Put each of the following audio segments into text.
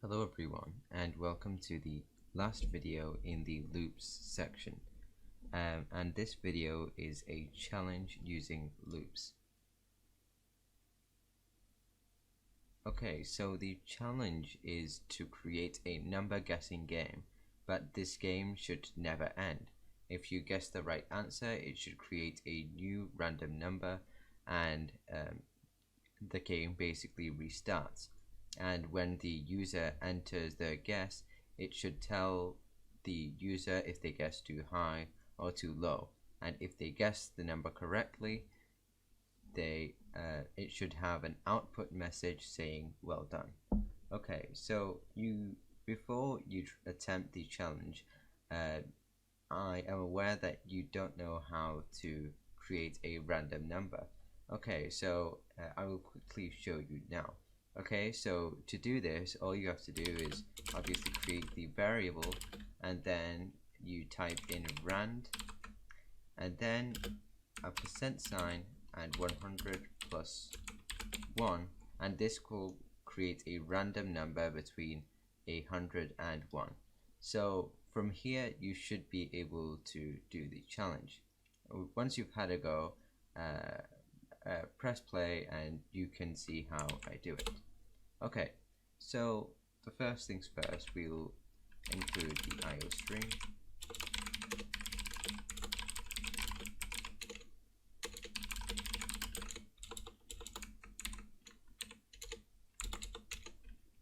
Hello everyone, and welcome to the last video in the loops section. And this video is a challenge using loops. Okay, so the challenge is to create a number guessing game, but this game should never end. If you guess the right answer, it should create a new random number, and the game basically restarts. And when the user enters their guess, it should tell the user if they guess too high or too low, and if they guess the number correctly, it should have an output message saying well done. Okay, so before you attempt the challenge, I am aware that you don't know how to create a random number. Okay, so I will quickly show you now. Okay, so to do this, all you have to do is obviously create the variable, and then you type in rand, and then a % and 100 plus 1, and this will create a random number between 100 and 1. So from here you should be able to do the challenge. Once you've had a go, press play and you can see how I do it. Okay, so the first things first, we'll include the IO string.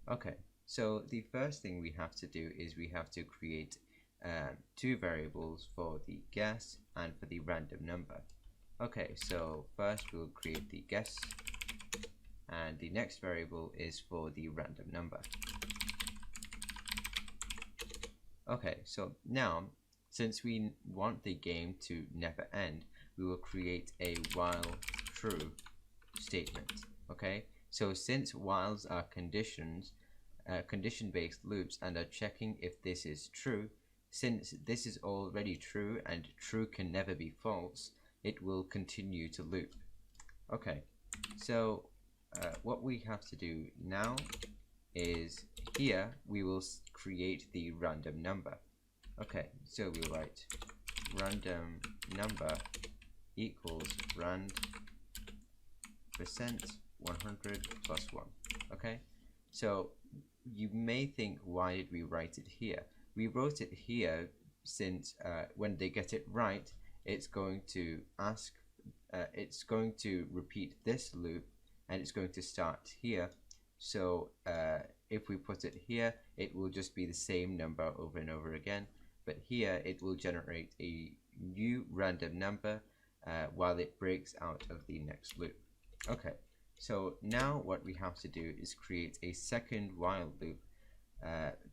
Okay, so the first thing we have to do is we have to create two variables for the guess and for the random number. Okay, so first we'll create the guess, and the next variable is for the random number. Okay, so now since we want the game to never end, we will create a while true statement. Okay, so since whiles are condition-based loops and are checking if this is true, since this is already true and true can never be false, it will continue to loop. Okay, so what we have to do now is here we will create the random number. Okay, so we'll write random number equals rand % 100 plus 1. Okay, so you may think, why did we write it here? We wrote it here since when they get it right, it's going to repeat this loop, and it's going to start here. So if we put it here, it will just be the same number over and over again, but here it will generate a new random number while it breaks out of the next loop. Okay, so now what we have to do is create a second while loop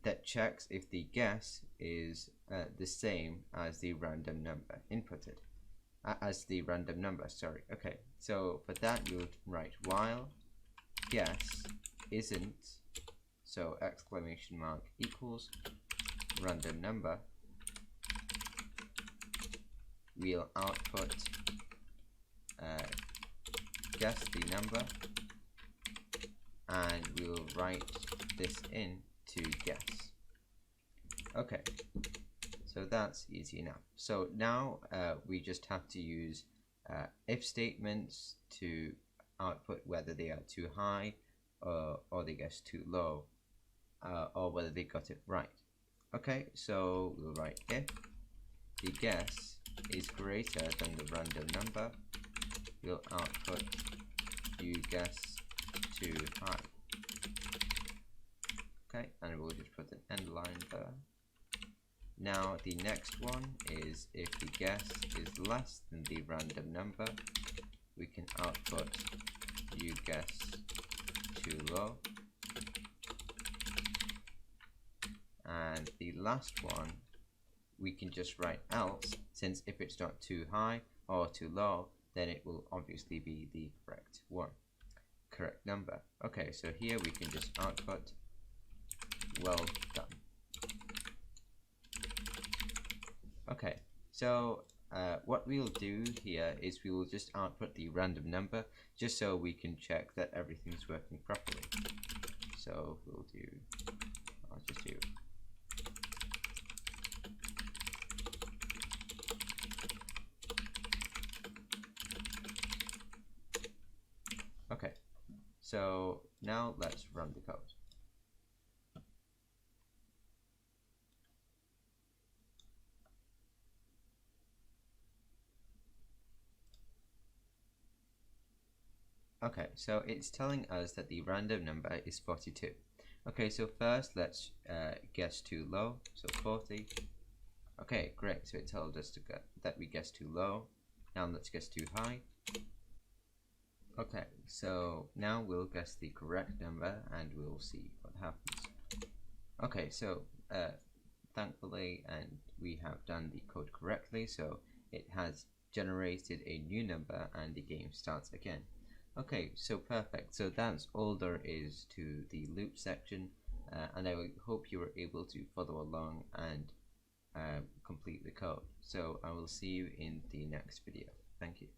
that checks if the guess is the same as the random number inputted. Okay, so for that we'll write while guess isn't, so exclamation mark equals random number. We'll output guess the number, and we'll write this in to guess. Okay, so that's easy enough. So now we just have to use if statements to output whether they are too high or they guess too low, or whether they got it right. Okay, so we'll write if the guess is greater than the random number, we'll output you guess too high. Okay, and we'll just put an end line there. Now the next one is if the guess is less than the random number, we can output you guess too low. And the last one, we can just write else, since if it's not too high or too low, then it will obviously be the correct number. Okay, so here we can just output well done. Okay, so what we'll do here is we will just output the random number just so we can check that everything's working properly. So I'll just do. Okay, so now let's run the code. Okay, so it's telling us that the random number is 42. Okay, so first let's guess too low, so 40. Okay, great, so it told us that we guessed too low. Now let's guess too high. Okay, so now we'll guess the correct number and we'll see what happens. Okay, so thankfully, and we have done the code correctly, so it has generated a new number and the game starts again. Okay, so perfect. So that's all there is to the loop section, and I hope you were able to follow along and complete the code. So I will see you in the next video. Thank you.